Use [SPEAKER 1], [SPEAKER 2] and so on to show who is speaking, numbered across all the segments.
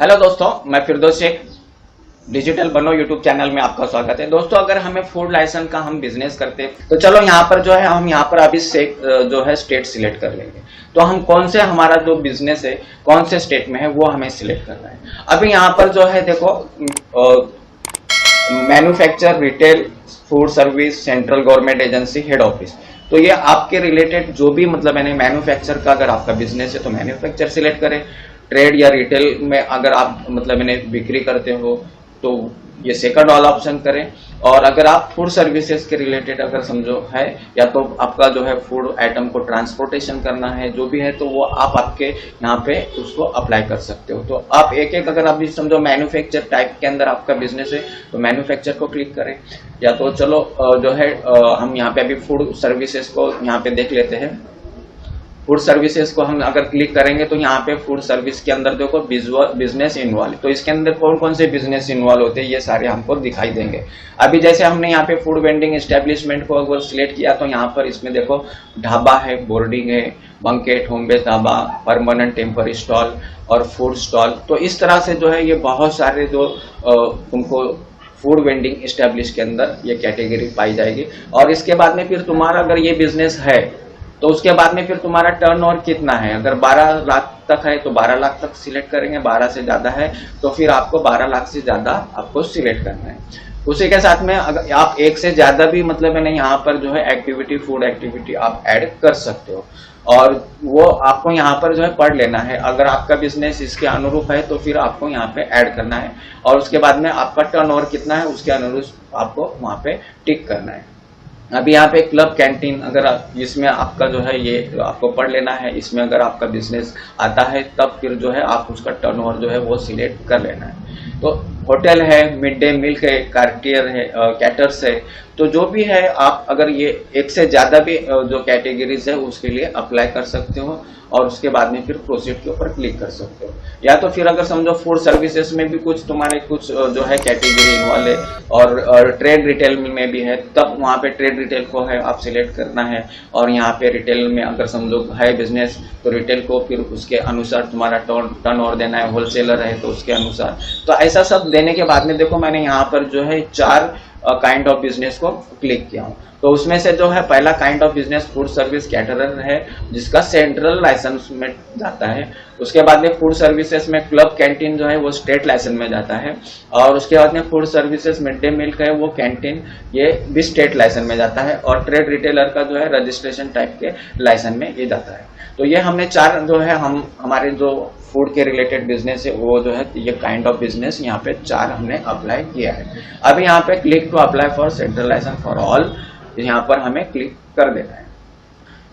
[SPEAKER 1] Hello दोस्तों, मैं फिरदौस Sheikh digital बनो यूट्यूब चैनल में आपका स्वागत है। दोस्तों, अगर हमें फूड लाइसेंस का हम बिजनेस करते हैं तो चलो यहाँ पर जो है हम यहाँ पर अभी से जो है स्टेट सिलेक्ट कर लेंगे। तो हम कौन से हमारा जो बिजनेस है कौन से स्टेट में है वो हमें सिलेक्ट करना है। अभी यहाँ पर जो है देखो, manufacture, retail, food service, central government agency, head office. तो ये आपके रिलेटेड जो भी मतलब यानी मैन्युफैक्चर का अगर आपका बिजनेस है तो मैन्युफैक्चर सिलेक्ट करें। ट्रेड या रिटेल में अगर आप मतलब यानी बिक्री करते हो तो ये सेकंड वाला ऑप्शन करें। और अगर आप फूड सर्विसेज के रिलेटेड अगर समझो है या तो आपका जो है फूड आइटम को ट्रांसपोर्टेशन करना है जो भी है तो वो आप आपके यहाँ पे उसको अप्लाई कर सकते हो। तो आप एक एक अगर आप समझो मैन्युफैक्चर टाइप के अंदर आपका बिजनेस है तो मैन्युफैक्चर को क्लिक करें। या तो चलो जो है हम यहाँ पे अभी फूड सर्विसेज को यहाँ पे देख लेते हैं। फूड सर्विसेज को हम अगर क्लिक करेंगे तो यहाँ पे फूड सर्विस के अंदर देखो बिजनेस इन्वॉल्व, तो इसके अंदर कौन कौन से बिजनेस इन्वॉल्व होते हैं ये सारे हमको दिखाई देंगे। अभी जैसे हमने यहाँ पे फूड वेंडिंग एस्टेब्लिशमेंट को अगर सिलेक्ट किया तो यहाँ पर इसमें देखो ढाबा है, बोर्डिंग है, banquet, home based dhaba, permanent temporary stall और फूड स्टॉल। तो इस तरह से जो है ये बहुत सारे जो तुमको फूड वेंडिंग एस्टेब्लिश के अंदर ये कैटेगरी पाई जाएगी। और इसके बाद में फिर तुम्हारा अगर ये बिजनेस है तो उसके बाद में फिर तुम्हारा टर्नओवर कितना है। अगर 12 लाख तक है तो 12 लाख तक सिलेक्ट करेंगे, 12 से ज्यादा है तो फिर आपको 12 लाख से ज्यादा आपको सिलेक्ट करना है। उसी के साथ में अगर आप एक से ज्यादा भी मतलब है ना यहाँ पर जो है एक्टिविटी, फूड एक्टिविटी आप ऐड कर सकते हो और वो आपको यहाँ पर जो है पढ़ लेना है। अगर आपका बिजनेस इसके अनुरूप है तो फिर आपको यहाँ पे ऐड करना है और उसके बाद में आपका टर्नओवर कितना है उसके अनुरूप आपको वहाँ पे टिक करना है। अभी यहाँ पे क्लब कैंटीन अगर इसमें आपका जो है ये आपको पढ़ लेना है, इसमें अगर आपका बिजनेस आता है तब फिर जो है आप उसका टर्नओवर जो है वो सिलेक्ट कर लेना है। तो होटल है, मिड डे मील है, कार्टियर है, कैटर्स है, तो जो भी है आप अगर ये एक से ज्यादा भी जो कैटेगरीज है उसके लिए अप्लाई कर सकते हो और उसके बाद में फिर प्रोसीड के ऊपर क्लिक कर सकते हो। या तो फिर अगर समझो फूड सर्विसेज में भी कुछ तुम्हारे कुछ जो है कैटेगरी इन्वॉल्व है और ट्रेड रिटेल में भी है तब वहाँ पे ट्रेड रिटेल को है आप सिलेक्ट करना है। और यहाँ पे रिटेल में अगर समझो है बिजनेस तो रिटेल को फिर उसके अनुसार तुम्हारा टर्न ओवर देना है, होलसेलर है तो उसके अनुसार। तो ऐसा सब देने के बाद में देखो मैंने यहाँ पर जो है 4 काइंड ऑफ बिजनेस को क्लिक किया हूँ। तो उसमें से जो है पहला kind of business food service caterer है जिसका सेंट्रल लाइसेंस में जाता है। उसके बाद में फूड सर्विसेज में क्लब कैंटीन जो है वो स्टेट लाइसेंस में जाता है और उसके बाद में food services mid day meal का है वो कैंटीन ये भी स्टेट लाइसेंस में जाता है और ट्रेड रिटेलर का जो है रजिस्ट्रेशन टाइप के लाइसेंस में ये जाता है। तो ये हमने 4 जो है हम हमारे जो फूड के रिलेटेड बिजनेस है वो जो है ये काइंड ऑफ बिजनेस यहाँ पे 4 हमने अप्लाई किया है। अब यहाँ पे click to apply for central licence for all, यहाँ पर हमें क्लिक कर देना है।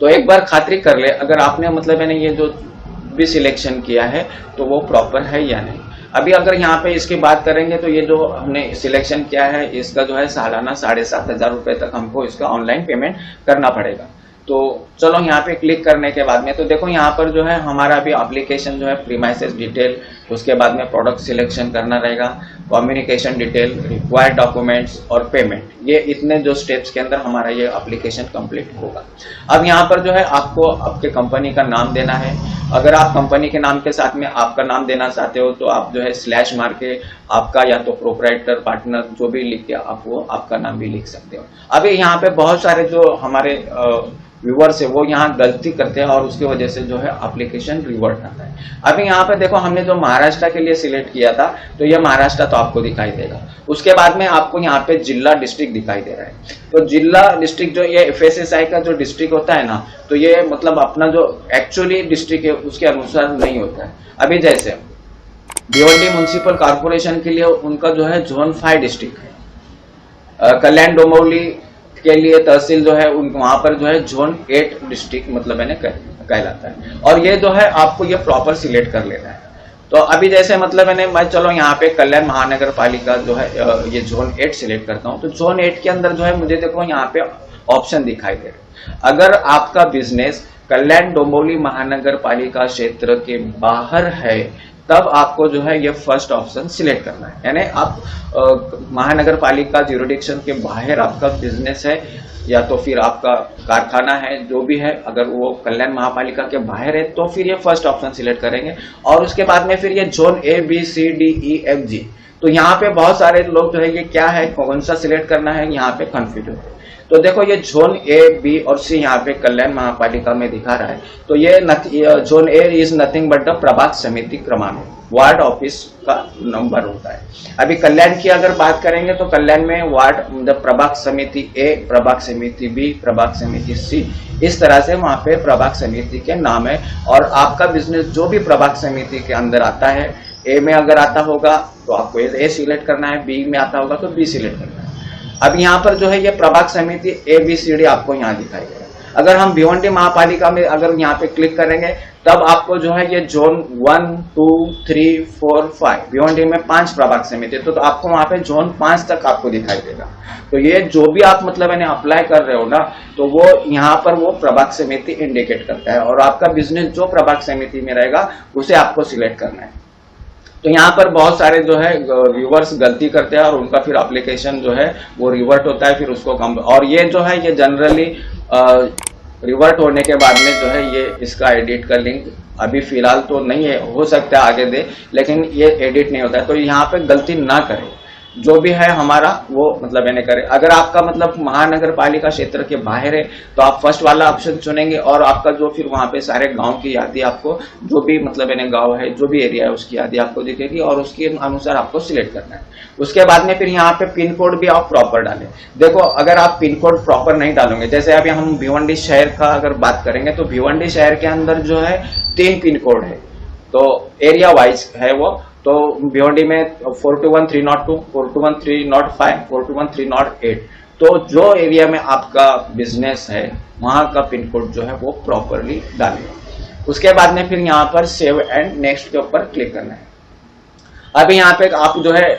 [SPEAKER 1] तो एक बार खातरी कर ले अगर आपने मतलब है ना ये जो भी सिलेक्शन किया है तो वो प्रॉपर है या नहीं। अभी अगर यहाँ पे इसकी बात करेंगे तो ये जो हमने सिलेक्शन किया है इसका जो है सालाना 7,500 रुपए तक हमको इसका ऑनलाइन पेमेंट करना पड़ेगा। तो चलो यहाँ पे क्लिक करने के बाद में तो देखो यहाँ पर जो है हमारा अभी एप्लीकेशन जो है प्रीमाइसेस डिटेल, उसके बाद में प्रोडक्ट सिलेक्शन करना रहेगा, कम्युनिकेशन डिटेल, रिक्वायर्ड डॉक्यूमेंट्स और पेमेंट, ये इतने जो स्टेप्स के अंदर हमारा ये एप्लीकेशन कंप्लीट होगा। अब यहाँ पर जो है आपको आपके कंपनी का नाम देना है। अगर आप कंपनी के नाम के साथ में आपका नाम देना चाहते हो तो आप जो है स्लैश मार के आपका या तो प्रोप्राइटर, पार्टनर जो भी लिख के आप वो आपका नाम भी लिख सकते हो। अभी यहाँ पे बहुत सारे जो हमारे व्यूअर्स है वो यहाँ गलती करते हैं और उसकी वजह से जो है एप्लीकेशन रिवर्ट आता है। अभी यहाँ पे देखो हमने जो महाराष्ट्र के लिए सिलेक्ट किया था तो ये महाराष्ट्र तो आपको दिखाई देगा। उसके बाद में आपको यहाँ पे जिला डिस्ट्रिक्ट दिखाई दे रहा है। तो जिला डिस्ट्रिक्ट जो ये FSSAI का जो डिस्ट्रिक्ट होता है ना तो ये मतलब अपना जो एक्चुअली डिस्ट्रिक्ट है उसके अनुसार नहीं होता है। अभी जैसे भिवंडी म्युनिसिपल कॉर्पोरेशन के लिए उनका जो है जोन 5 डिस्ट्रिक्ट है। कल्याण डोंबिवली के लिए तहसील जो है वहां पर जो है जोन 8 डिस्ट्रिक्ट मतलब मैंने कहलाता है। और ये जो है आपको ये प्रॉपर सिलेक्ट कर लेना है। तो अभी जैसे मतलब मैं चलो यहाँ पे कल्याण महानगर पालिका जो है ये जोन 8 सिलेक्ट करता हूँ। तो जोन 8 के अंदर जो है मुझे देखो यहाँ पे ऑप्शन दिखाई दे रहे हैं। अगर आपका बिजनेस कल्याण डोंबिवली महानगर पालिका क्षेत्र के बाहर है तब आपको जो है ये फर्स्ट ऑप्शन सिलेक्ट करना है। यानी आप महानगर पालिका ज्यूरिडिक्शन के बाहर आपका बिजनेस है या तो फिर आपका कारखाना है, जो भी है, अगर वो कल्याण महापालिका के बाहर है तो फिर ये फर्स्ट ऑप्शन सिलेक्ट करेंगे। और उसके बाद में फिर ये zone A B C D E F G, तो यहाँ पे बहुत सारे लोग जो है ये क्या है, कौन सा सिलेक्ट करना है, यहाँ पे कंफ्यूज होते हैं। तो देखो ये जोन ए बी और सी यहाँ पे कल्याण महापालिका में दिखा रहा है। तो ये zone A is nothing but the प्रभाग समिति क्रमांक, वार्ड ऑफिस का नंबर होता है। अभी कल्याण की अगर बात करेंगे तो कल्याण में वार्ड प्रभाग समिति ए, प्रभाग समिति बी, प्रभाग समिति सी, इस तरह से वहां पे प्रभाग समिति के नाम है। और आपका बिजनेस जो भी प्रभाग समिति के अंदर आता है, ए में अगर आता होगा तो आपको ए सिलेक्ट करना है, बी में आता होगा तो बी सिलेक्ट करना है। अब यहाँ पर जो है ये प्रभाग समिति ए बी सी डी आपको यहाँ दिखाई देगा। अगर हम भिवंडी महापालिका में अगर यहाँ पे क्लिक करेंगे तब आपको जो है ये जोन 1 2 3 4 5 भिवंडी में 5 प्रभाग समिति, तो आपको वहां पे जोन 5 तक आपको दिखाई देगा। तो ये जो भी आप मतलब इन्हें अप्लाई कर रहे हो ना, तो वो यहाँ पर वो प्रभाग समिति इंडिकेट करता है और आपका बिजनेस जो प्रभाग समिति में रहेगा उसे आपको सिलेक्ट करना है। तो यहाँ पर बहुत सारे जो है व्यूवर्स गलती करते हैं और उनका फिर एप्लीकेशन जो है वो रिवर्ट होता है, फिर उसको कम, और ये जो है ये जनरली रिवर्ट होने के बाद में जो है ये इसका एडिट का लिंक अभी फिलहाल तो नहीं है, हो सकता है आगे दे, लेकिन ये एडिट नहीं होता है। तो यहाँ पे गलती ना करें, जो भी है हमारा वो मतलब इन्हें करें। अगर आपका मतलब महानगर पालिका क्षेत्र के बाहर है तो आप फर्स्ट वाला ऑप्शन चुनेंगे और आपका जो फिर वहां पे सारे गांव की यादी आपको, जो भी मतलब इन्हें गांव है, जो भी एरिया है उसकी यादी आपको दिखेगी और उसके अनुसार आपको सिलेक्ट करना है। उसके बाद में फिर यहाँ पे पिन कोड भी आप प्रॉपर डालें। देखो अगर आप पिन कोड प्रॉपर नहीं डालोगे, जैसे अभी हम भिवंडी शहर का अगर बात करेंगे तो भिवंडी शहर के अंदर जो है 3 पिन कोड है, तो एरिया वाइज है वो। तो भिवंडी में 421302, 421305, 421308, तो जो एरिया में आपका बिजनेस है वहां का पिन कोड जो है वो प्रॉपरली डालें। उसके बाद में फिर यहाँ पर सेव एंड नेक्स्ट के ऊपर क्लिक करना है। अभी यहाँ पे आप जो है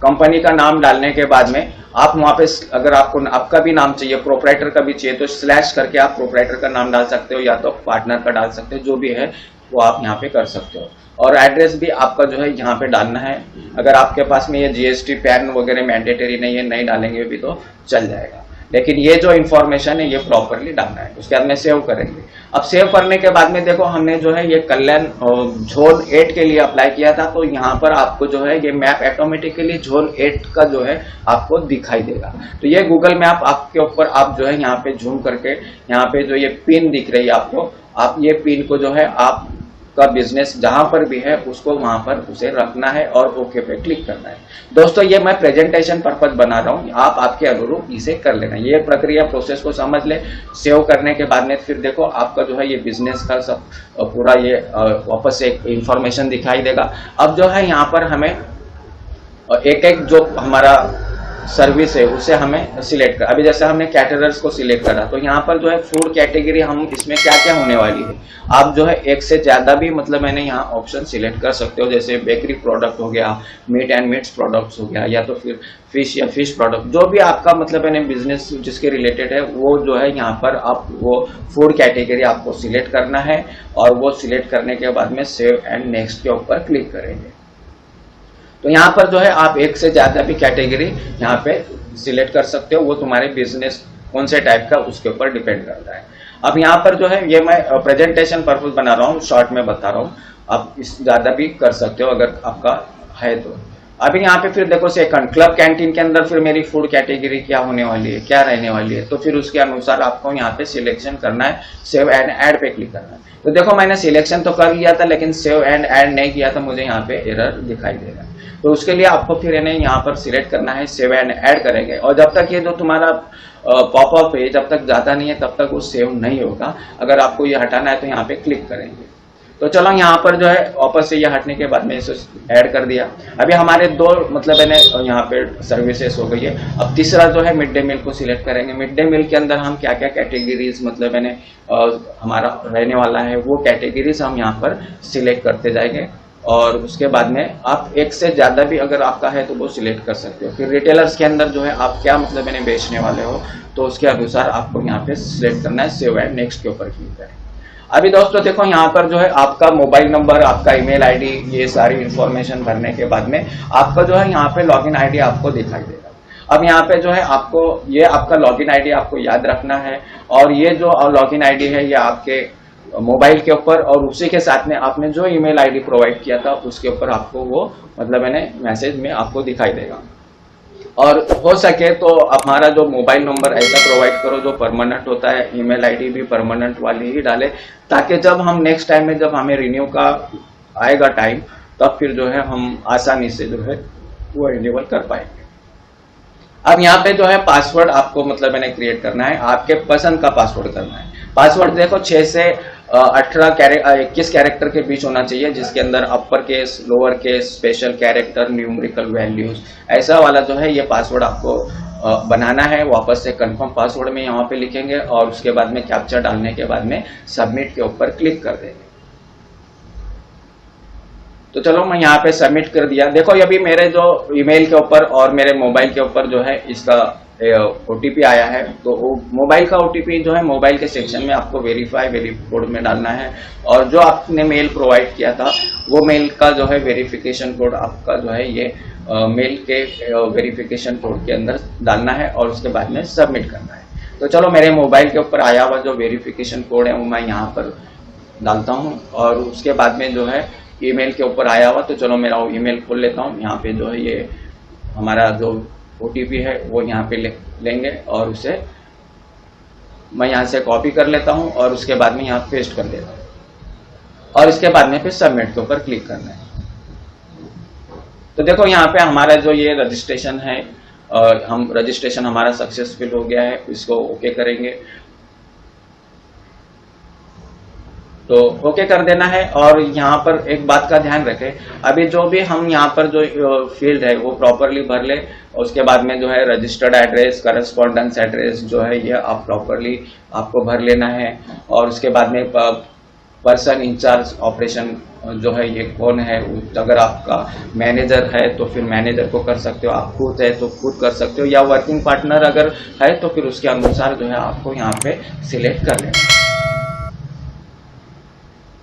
[SPEAKER 1] कंपनी का नाम डालने के बाद में आप वहां पे अगर आपको आपका भी नाम चाहिए, प्रोपराइटर का भी चाहिए, तो स्लैश करके आप प्रोपराइटर का नाम डाल सकते हो या तो पार्टनर का डाल सकते हो, जो भी है वो आप यहाँ पे कर सकते हो। और एड्रेस भी आपका जो है यहाँ पे डालना है। अगर आपके पास में ये जीएसटी पैन वगैरह मैंडेटरी नहीं है, नहीं डालेंगे भी तो चल जाएगा, लेकिन ये जो इन्फॉर्मेशन है ये प्रॉपरली डालना है। उसके बाद में सेव करेंगे। अब सेव करने के बाद में देखो हमने जो है ये कल्याण जोन 8 के लिए अप्लाई किया था, तो यहाँ पर आपको जो है ये मैप ऑटोमेटिकली जोन 8 का जो है आपको दिखाई देगा। तो ये गूगल मैप आपके ऊपर आप जो है यहाँ पे जूम करके यहाँ पे जो ये पिन दिख रही है आपको, आप ये पिन को जो है आप का बिजनेस जहां पर भी है उसको वहां पर उसे रखना है और ओके पे क्लिक करना है। दोस्तों ये मैं प्रेजेंटेशन पर्पज बना रहा हूं, आप आपके अनुरूप इसे कर लेना। ये प्रक्रिया प्रोसेस को समझ ले। सेव करने के बाद में फिर देखो आपका जो है ये बिजनेस का सब पूरा ये वापस से एक इंफॉर्मेशन दिखाई देगा। अब जो है यहाँ पर हमें एक एक जो हमारा सर्विस है उसे हमें सिलेक्ट कर, अभी जैसे हमने कैटरर्स को सिलेक्ट करा तो यहाँ पर जो है फूड कैटेगरी हम इसमें क्या क्या होने वाली है, आप जो है एक से ज्यादा भी मतलब मैंने यहाँ ऑप्शन सिलेक्ट कर सकते हो। जैसे बेकरी प्रोडक्ट हो गया, मीट एंड मीट्स प्रोडक्ट्स हो गया, या तो फिर फिश या फिश प्रोडक्ट, जो भी आपका मतलब मैंने बिजनेस जिसके रिलेटेड है वो जो है यहाँ पर आप वो फूड कैटेगरी आपको सिलेक्ट करना है और वो सिलेक्ट करने के बाद में सेव एंड नेक्स्ट के ऊपर क्लिक करेंगे। तो यहाँ पर जो है आप एक से ज्यादा भी कैटेगरी यहाँ पे सिलेक्ट कर सकते हो, वो तुम्हारे बिजनेस कौन से टाइप का उसके ऊपर डिपेंड करता है। अब यहाँ पर जो है ये मैं प्रेजेंटेशन पर्पज बना रहा हूँ, शॉर्ट में बता रहा हूँ, आप इस ज्यादा भी कर सकते हो अगर आपका है तो। अभी यहाँ पे फिर देखो सेकंड क्लब कैंटीन के अंदर फिर मेरी फूड कैटेगरी क्या होने वाली है, क्या रहने वाली है, तो फिर उसके अनुसार आपको यहाँ पे सिलेक्शन करना है, सेव एंड ऐड पे क्लिक करना है। तो देखो मैंने सिलेक्शन तो कर लिया था लेकिन सेव एंड ऐड नहीं किया था, मुझे यहाँ पे एरर दिखाई दे रहा है। तो उसके लिए आपको फिर इन्हें यहाँ पर सिलेक्ट करना है, सेव एंड ऐड करेंगे और जब तक ये जो तुम्हारा पॉपअप है जब तक जाता नहीं है तब तक वो सेव नहीं होगा। अगर आपको ये हटाना है तो यहाँ पे क्लिक करेंगे। तो चलो यहाँ पर जो है वापस से ये हटने के बाद में इसे ऐड कर दिया। अभी हमारे दो मतलब इन्हें यहाँ पे सर्विसेज हो गई है। अब तीसरा जो है मिड डे मील को सिलेक्ट करेंगे। मिड डे मील के अंदर हम क्या क्या कैटेगरीज मतलब इन्हें हमारा रहने वाला है वो कैटेगरीज हम यहाँ पर सिलेक्ट करते जाएंगे और उसके बाद में आप एक से ज्यादा भी अगर आपका है तो वो सिलेक्ट कर सकते हो। फिर रिटेलर्स के अंदर जो है आप क्या मतलब इन्हें बेचने वाले हो तो उसके अनुसार आपको यहाँ पे सिलेक्ट करना है, सेव एंड नेक्स्ट के ऊपर क्लिक करें। अभी दोस्तों देखो यहाँ पर जो है आपका मोबाइल नंबर, आपका ईमेल आईडी, ये सारी इंफॉर्मेशन भरने के बाद में आपका जो है यहाँ पे लॉगिन आईडी आपको दिखाई देगा। अब यहाँ पे जो है आपको ये आपका लॉगिन आईडी आपको याद रखना है, और ये जो लॉगिन आईडी है ये आपके मोबाइल के ऊपर, और उसी के साथ में आपने जो ईमेल आईडी प्रोवाइड किया था उसके ऊपर आपको वो मतलब मैंने मैसेज में आपको दिखाई देगा। और हो सके तो हमारा जो मोबाइल नंबर ऐसा प्रोवाइड करो जो परमानेंट होता है, ईमेल आईडी भी परमानेंट वाली ही डाले, ताकि जब हम नेक्स्ट टाइम में जब हमें रिन्यू का आएगा टाइम, तब फिर जो है हम आसानी से जो है वो रिन्यूअल कर पाएंगे। अब यहाँ पे जो है पासवर्ड आपको मतलब मैंने क्रिएट करना है, आपके पसंद का पासवर्ड करना है। पासवर्ड देखो 6 से 21 कैरेक्टर के बीच होना चाहिए, जिसके अंदर upper case, lower case, special character, numerical values, ऐसा वाला जो है ये पासवर्ड आपको बनाना है। वापस से कंफर्म पासवर्ड में यहाँ पे लिखेंगे, और उसके बाद में कैप्चा डालने के बाद में सबमिट के ऊपर क्लिक कर देंगे। तो चलो मैं यहाँ पे सबमिट कर दिया। देखो अभी मेरे जो ईमेल के ऊपर और मेरे मोबाइल के ऊपर जो है इसका ओटीपी आया है। तो मोबाइल का ओटीपी जो है मोबाइल के सेक्शन में आपको वेरीफाई कोड में डालना है, और जो आपने मेल प्रोवाइड किया था वो मेल का जो है वेरिफिकेशन कोड आपका जो है ये मेल के वेरिफिकेशन कोड के अंदर डालना है, और उसके बाद में सबमिट करना है। तो चलो मेरे मोबाइल के ऊपर आया हुआ जो वेरिफिकेशन कोड है वो मैं यहाँ पर डालता हूँ, और उसके बाद में जो है ईमेल के ऊपर आया हुआ। तो चलो मेरा ईमेल खोल लेता हूँ। यहाँ पे जो है ये हमारा जो ओटीपी है वो यहाँ पे लेंगे, और उसे मैं यहाँ से कॉपी कर लेता हूँ, और उसके बाद में यहाँ पेस्ट कर देता हूँ, और इसके बाद में फिर सबमिट के ऊपर क्लिक करना है। तो देखो यहाँ पे हमारा जो ये रजिस्ट्रेशन है, हम रजिस्ट्रेशन हमारा सक्सेसफुल हो गया है। इसको ओके करेंगे, तो ओके कर देना है। और यहाँ पर एक बात का ध्यान रखें, अभी जो भी हम यहाँ पर जो फील्ड है वो प्रॉपरली भर ले। उसके बाद में जो है रजिस्टर्ड एड्रेस, करस्पॉन्डेंस एड्रेस जो है ये आप प्रॉपरली आपको भर लेना है। और उसके बाद में पर्सन इंचार्ज ऑपरेशन जो है ये कौन है, अगर आपका मैनेजर है तो फिर मैनेजर को कर सकते हो, आप खुद है तो खुद कर सकते हो, या वर्किंग पार्टनर अगर है तो फिर उसके अनुसार जो है आपको यहाँ पे सिलेक्ट कर लेना।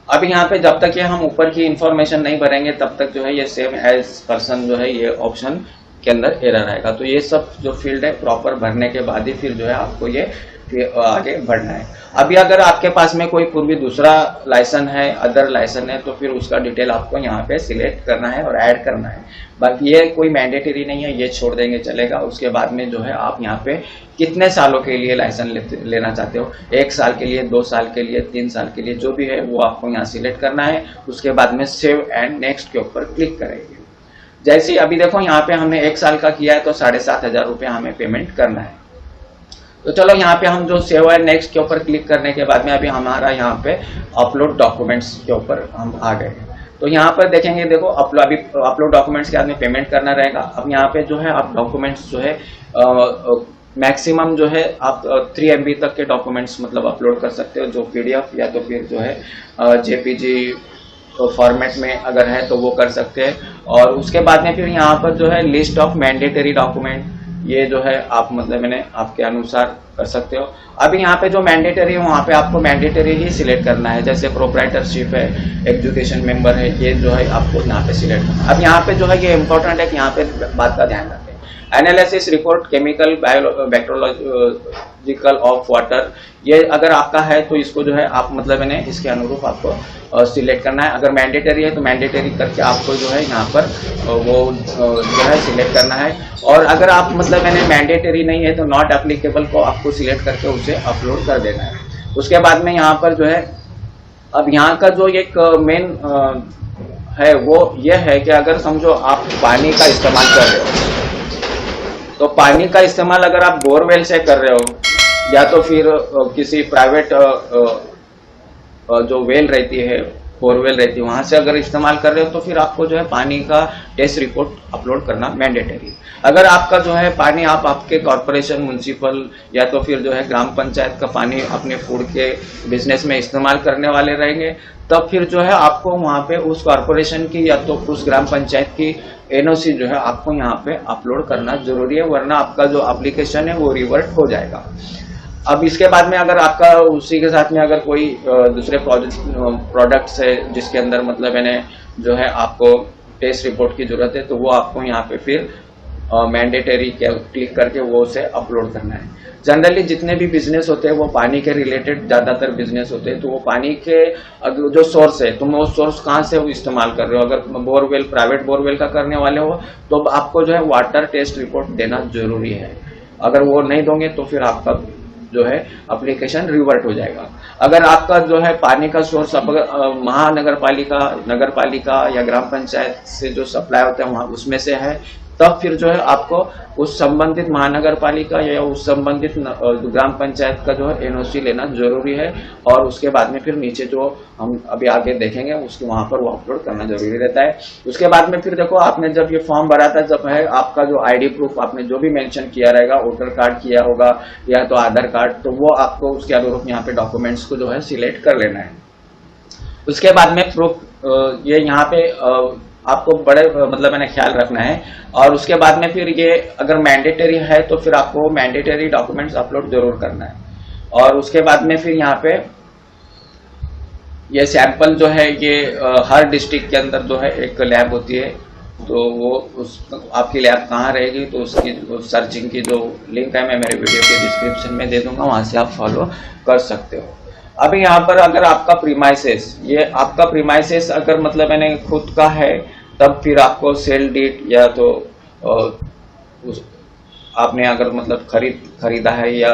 [SPEAKER 1] अब यहाँ पे जब तक ये हम ऊपर की इंफॉर्मेशन नहीं भरेंगे तब तक जो है ये सेव एज पर्सन जो है ये ऑप्शन के अंदर एरर आएगा। तो ये सब जो फील्ड है प्रॉपर भरने के बाद ही फिर जो है आपको ये आगे बढ़ना है। अभी अगर आपके पास में कोई पूर्वी दूसरा लाइसेंस है, अदर लाइसेंस है, तो फिर उसका डिटेल आपको यहाँ पे सिलेक्ट करना है और ऐड करना है। बाकी ये कोई मैंडेटरी नहीं है, ये छोड़ देंगे चलेगा। उसके बाद में जो है आप यहाँ पे कितने सालों के लिए लाइसेंस लेना चाहते हो, 1 साल के लिए, 2 साल के लिए, 3 साल के लिए, जो भी है वो आपको यहाँ सिलेक्ट करना है। उसके बाद में सेव एंड नेक्स्ट के ऊपर क्लिक करेंगे। जैसे अभी देखो यहाँ पे हमने 1 साल का किया है तो 7,500 रुपये हमें पेमेंट करना है। तो चलो यहाँ पे हम जो सेव एंड नेक्स्ट के ऊपर क्लिक करने के बाद में अभी हमारा यहाँ पे अपलोड डॉक्यूमेंट्स के ऊपर हम आ गए। तो यहाँ पर देखेंगे, देखो अभी अपलोड डॉक्यूमेंट्स के बाद में पेमेंट करना रहेगा। अब यहाँ पे जो है आप डॉक्यूमेंट्स जो है मैक्सिमम जो है आप 3 MB तक के डॉक्यूमेंट्स मतलब अपलोड कर सकते हो, जो PDF या तो फिर जो है JPG फॉर्मेट में अगर है तो वो कर सकते हैं। और उसके बाद में फिर यहाँ पर जो है लिस्ट ऑफ मैंडेटरी डॉक्यूमेंट, ये जो है आप मतलब मैंने आपके अनुसार कर सकते हो। अभी यहाँ पे जो मैंडेटरी है वहाँ पे आपको मैंडेटरी ही सिलेक्ट करना है, जैसे प्रोप्राइटरशिप है, एजुकेशन मेंबर है, ये जो है आपको यहाँ पे सिलेक्ट करना है। अब यहाँ पे जो है ये इंपॉर्टेंट है कि यहाँ पे बात का ध्यान रखें, analysis report chemical bacteriological of water, ये अगर आपका है तो इसको जो है आप मतलब मैंने इसके अनुरूप आपको सिलेक्ट करना है। अगर मैंडेटरी है तो मैंडेटरी करके आपको जो है यहाँ पर वो जो है सिलेक्ट करना है। और अगर आप मतलब मैंने मैंडेटरी नहीं है तो नॉट एप्लीकेबल को आपको सिलेक्ट करके उसे अपलोड कर देना है। उसके बाद में यहाँ पर जो है अब यहाँ का जो एक मेन है वो ये है कि अगर समझो आप पानी का इस्तेमाल कर रहे हो, तो पानी का इस्तेमाल अगर आप बोरवेल से कर रहे हो या तो फिर किसी प्राइवेट जो वेल रहती है, बोरवेल रहती है, वहां से अगर इस्तेमाल कर रहे हो तो फिर आपको जो है पानी का टेस्ट रिपोर्ट अपलोड करना मैंडेटरी। अगर आपका जो है पानी आप आपके कॉर्पोरेशन, म्युनिसिपल या तो फिर जो है ग्राम पंचायत का पानी अपने फूड के बिजनेस में इस्तेमाल करने वाले रहेंगे, तब फिर जो है आपको वहां पे उस कॉर्पोरेशन की या तो उस ग्राम पंचायत की NOC जो है आपको यहाँ पे अपलोड करना जरूरी है, वरना आपका जो एप्लीकेशन है वो रिवर्ट हो जाएगा। अब इसके बाद में अगर आपका उसी के साथ में अगर कोई दूसरे प्रोडक्ट्स है जिसके अंदर मतलब मैंने जो है आपको टेस्ट रिपोर्ट की जरूरत है, तो वो आपको यहाँ पे फिर मैंडेटरी क्लिक करके वो उसे अपलोड करना है। जनरली जितने भी बिजनेस होते हैं वो पानी के रिलेटेड ज्यादातर बिजनेस होते हैं, तो वो पानी के जो सोर्स है, तुम वो सोर्स कहाँ से इस्तेमाल कर रहे हो। अगर बोरवेल, प्राइवेट बोरवेल का करने वाले हो तो आपको जो है वाटर टेस्ट रिपोर्ट देना जरूरी है। अगर वो नहीं दोगे तो फिर आपका जो है एप्लीकेशन रिवर्ट हो जाएगा। अगर आपका जो है पानी का सोर्स महानगर पालिका, नगर पालिका या ग्राम पंचायत से जो सप्लाई होता है वहां उसमें से है, तब फिर जो है आपको उस संबंधित महानगर पालिका या उस संबंधित ग्राम पंचायत का जो है एनओसी लेना जरूरी है। और उसके बाद में फिर नीचे जो हम अभी आगे देखेंगे उसके वहां पर वो अपलोड करना जरूरी रहता है। उसके बाद में फिर देखो, आपने जब ये फॉर्म भरा था, जब है आपका जो आईडी प्रूफ आपने जो भी मेंशन किया रहेगा, वोटर कार्ड किया होगा या तो आधार कार्ड, तो वो आपको उसके अनुरूप यहाँ पे डॉक्यूमेंट्स को जो है सिलेक्ट कर लेना है। उसके बाद में प्रूफ ये यहाँ पे आपको बड़े मतलब मैंने ख्याल रखना है। और उसके बाद में फिर ये अगर मैंडेटरी है तो फिर आपको मैंडेटरी डॉक्यूमेंट्स अपलोड जरूर करना है। और उसके बाद में फिर यहाँ पे ये सैंपल जो है ये हर डिस्ट्रिक्ट के अंदर जो है एक लैब होती है, तो वो उस आपकी लैब कहाँ रहेगी तो उसकी सर्चिंग की जो लिंक है मैं मेरे वीडियो के डिस्क्रिप्शन में दे दूंगा, वहां से आप फॉलो कर सकते हो। अभी यहाँ पर अगर आपका प्रीमाइसेस, ये आपका प्रीमाइसेस अगर मतलब मैंने खुद का है, तब फिर आपको सेल डीड या तो आपने अगर मतलब खरीदा है या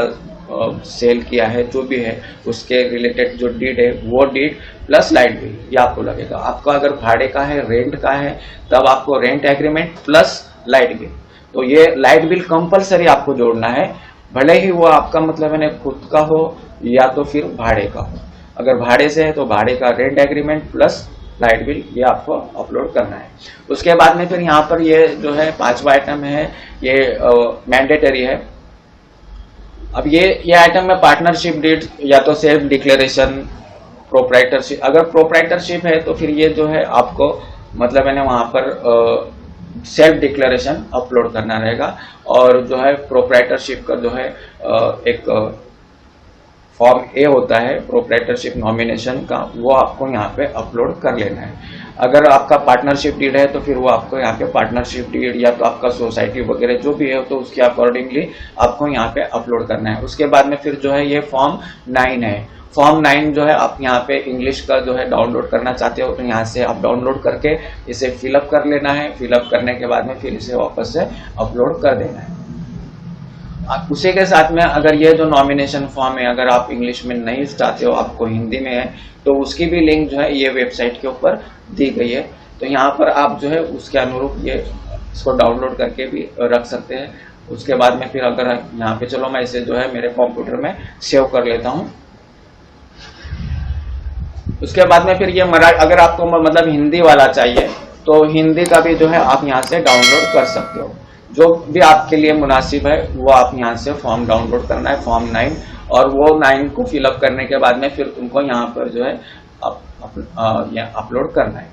[SPEAKER 1] सेल किया है, जो भी है उसके रिलेटेड जो डीड है वो डीड प्लस लाइट बिल ये आपको लगेगा। आपका अगर भाड़े का है, रेंट का है, तब आपको rent agreement plus light bill, तो ये लाइट बिल कंपलसरी आपको जोड़ना है, भले ही वो आपका मतलब मैंने खुद का हो या तो फिर भाड़े का हो। अगर भाड़े से है तो भाड़े का rent agreement plus light bill ये आपको अपलोड करना है। उसके बाद में फिर यहाँ पर ये जो है 5वां आइटम है, ये मैंडेटरी है। अब ये आइटम में पार्टनरशिप डीड या तो सेल्फ डिक्लेरेशन, प्रोप्राइटरशिप। अगर प्रोप्राइटरशिप है तो फिर ये जो है आपको मतलब मैंने वहां पर सेल्फ डिक्लेरेशन अपलोड करना रहेगा। और जो है प्रोप्राइटरशिप का जो है एक फॉर्म ए होता है प्रोप्राइटरशिप नॉमिनेशन का, वो आपको यहाँ पे अपलोड कर लेना है। अगर आपका पार्टनरशिप डीड है तो फिर वो आपको यहाँ पे पार्टनरशिप डीड या तो आपका सोसाइटी वगैरह जो भी है तो उसके अकॉर्डिंगली आपको यहाँ पे अपलोड करना है। उसके बाद में फिर जो है ये फॉर्म 9 है। फॉर्म 9 जो है आप यहाँ पे इंग्लिश का जो है डाउनलोड करना चाहते हो तो यहाँ से आप डाउनलोड करके इसे फिलअप कर लेना है। फिलअप करने के बाद में फिर इसे वापस से अपलोड कर देना है। उसी के साथ में अगर ये जो नॉमिनेशन फॉर्म है अगर आप इंग्लिश में नहीं चाहते हो, आपको हिंदी में है, तो उसकी भी लिंक जो है ये वेबसाइट के ऊपर दी गई है। तो यहाँ पर आप जो है उसके अनुरूप ये इसको डाउनलोड करके भी रख सकते हैं। उसके बाद में फिर अगर यहाँ पे चलो मैं इसे जो है मेरे कंप्यूटर में सेव कर लेता हूँ। उसके बाद में फिर ये अगर आपको मतलब हिंदी वाला चाहिए तो हिंदी का भी जो है आप यहाँ से डाउनलोड कर सकते हो। जो भी आपके लिए मुनासिब है वो आप यहाँ से फॉर्म डाउनलोड करना है, फॉर्म 9, और वो 9 को फिलअप करने के बाद में फिर तुमको यहाँ पर जो है अपलोड करना है।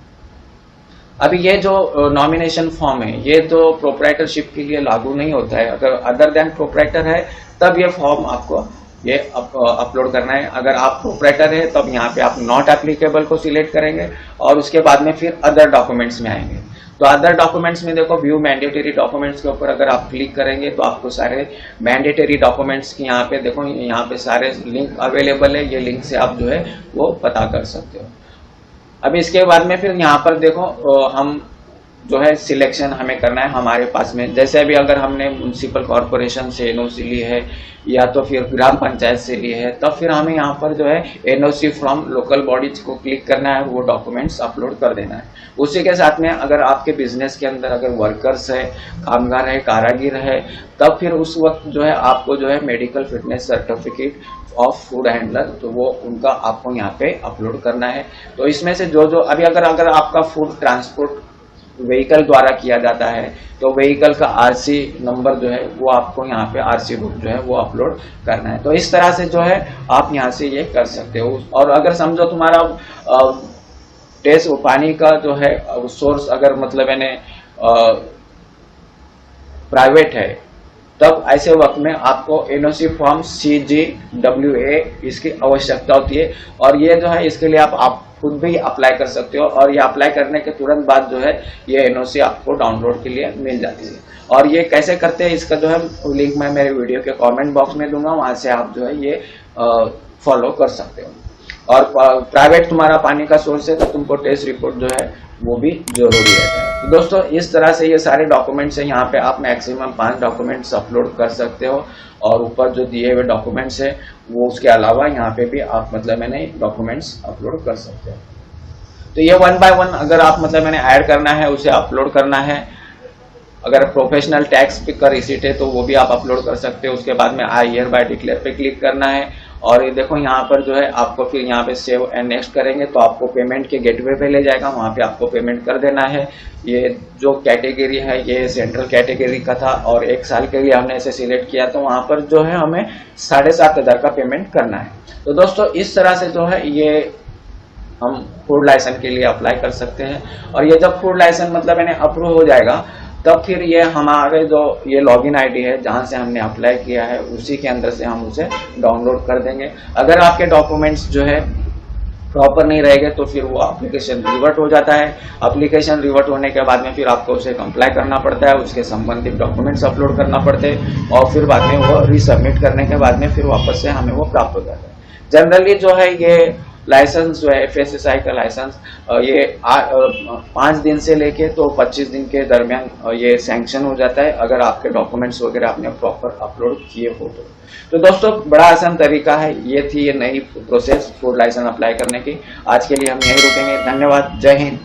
[SPEAKER 1] अभी ये जो नॉमिनेशन फॉर्म है ये तो प्रोप्राइटरशिप के लिए लागू नहीं होता है। अगर अदर देन प्रोप्राइटर है तब ये फॉर्म आपको ये अपलोड करना है। अगर आप प्रोप्राइटर है तब यहाँ पे आप नॉट एप्लीकेबल को सिलेक्ट करेंगे और उसके बाद में फिर अदर डॉक्यूमेंट्स में आएंगे। तो अदर डॉक्यूमेंट्स में देखो व्यू मैंडेटरी डॉक्यूमेंट्स के ऊपर अगर आप क्लिक करेंगे तो आपको सारे मैंडेटरी डॉक्यूमेंट्स की यहाँ पे देखो यहाँ पे सारे लिंक अवेलेबल है। ये लिंक से आप जो है वो पता कर सकते हो। अभी इसके बाद में फिर यहाँ पर देखो हम जो है सिलेक्शन हमें करना है हमारे पास में। जैसे अभी अगर हमने म्युनिसिपल कॉर्पोरेशन से एनओसी ली है या तो फिर ग्राम पंचायत से ली है, तब फिर हमें यहाँ पर जो है एनओसी फ्रॉम लोकल बॉडीज को क्लिक करना है, वो डॉक्यूमेंट्स अपलोड कर देना है। उसी के साथ में अगर आपके बिजनेस के अंदर अगर वर्कर्स है, कामगार है, कारागिर है, तब फिर उस वक्त जो है आपको जो है medical fitness certificate of food handler, तो वो उनका आपको यहाँ पे अपलोड करना है। तो इसमें से जो अभी अगर आपका फूड ट्रांसपोर्ट व्हीकल द्वारा किया जाता है तो व्हीकल का आरसी नंबर जो है वो आपको यहाँ पे आरसी बुक जो है वो अपलोड करना है। तो इस तरह से जो है आप यहाँ से ये कर सकते हो। और अगर समझो तुम्हारा टेस्ट पानी का जो है सोर्स अगर मतलब यानी प्राइवेट है तब ऐसे वक्त में आपको एनओसी फॉर्म CGWA इसकी आवश्यकता होती है। और ये जो है इसके लिए आप खुद भी अप्लाई कर सकते हो, और ये अप्लाई करने के तुरंत बाद जो है ये एनओसी आपको डाउनलोड के लिए मिल जाती है। और ये कैसे करते हैं इसका जो है लिंक मैं मेरे वीडियो के कमेंट बॉक्स में दूंगा, वहां से आप जो है ये फॉलो कर सकते हो। और प्राइवेट तुम्हारा पानी का सोर्स है तो तुमको टेस्ट रिपोर्ट जो है वो भी जरूरी है। तो दोस्तों इस तरह से ये सारे डॉक्यूमेंट्स हैं, यहाँ पे आप मैक्सिमम 5 डॉक्यूमेंट्स अपलोड कर सकते हो, और ऊपर जो दिए हुए डॉक्यूमेंट्स है वो उसके अलावा यहाँ पे भी आप मतलब मैंने डॉक्यूमेंट्स अपलोड कर सकते हो। तो ये 1 बाय 1 अगर आप मतलब मैंने ऐड करना है उसे अपलोड करना है। अगर प्रोफेशनल टैक्स का रिसीट है तो वो भी आप अपलोड कर सकते हो। उसके बाद में आई हियर बाय डिक्लेयर पे क्लिक करना है, और ये देखो यहाँ पर जो है आपको फिर यहाँ पे सेव एंड नेक्स्ट करेंगे तो आपको पेमेंट के गेटवे पे ले जाएगा, वहाँ पे आपको पेमेंट कर देना है। ये जो कैटेगरी है ये सेंट्रल कैटेगरी का था, और 1 साल के लिए हमने इसे सिलेक्ट किया, तो वहाँ पर जो है हमें 7,500 का पेमेंट करना है। तो दोस्तों इस तरह से जो है ये हम फूड लाइसेंस के लिए अप्लाई कर सकते हैं। और ये जब फूड लाइसेंस मतलब मैंने अप्रूव हो जाएगा तब फिर ये हमारे जो ये लॉगिन आईडी है जहां से हमने अप्लाई किया है उसी के अंदर से हम उसे डाउनलोड कर देंगे। अगर आपके डॉक्यूमेंट्स जो है प्रॉपर नहीं रहेंगे तो फिर वो एप्लीकेशन रिवर्ट हो जाता है। एप्लीकेशन रिवर्ट होने के बाद में फिर आपको उसे कंप्लाई करना पड़ता है, उसके संबंधित डॉक्यूमेंट्स अपलोड करना पड़ते हैं, और फिर बाद में वो रीसबमिट करने के बाद में फिर वापस से हमें वो प्राप्त हो जाता है। जनरली जो है ये लाइसेंस जो है FSSAI का लाइसेंस ये 5 दिन से लेके तो 25 दिन के दरमियान ये सैंक्शन हो जाता है, अगर आपके डॉक्यूमेंट्स वगैरह आपने प्रॉपर अपलोड किए हो तो दोस्तों बड़ा आसान तरीका है। ये थी ये नई प्रोसेस फूड लाइसेंस अप्लाई करने की। आज के लिए हम यहीं रुकेंगे। धन्यवाद। जय हिंद।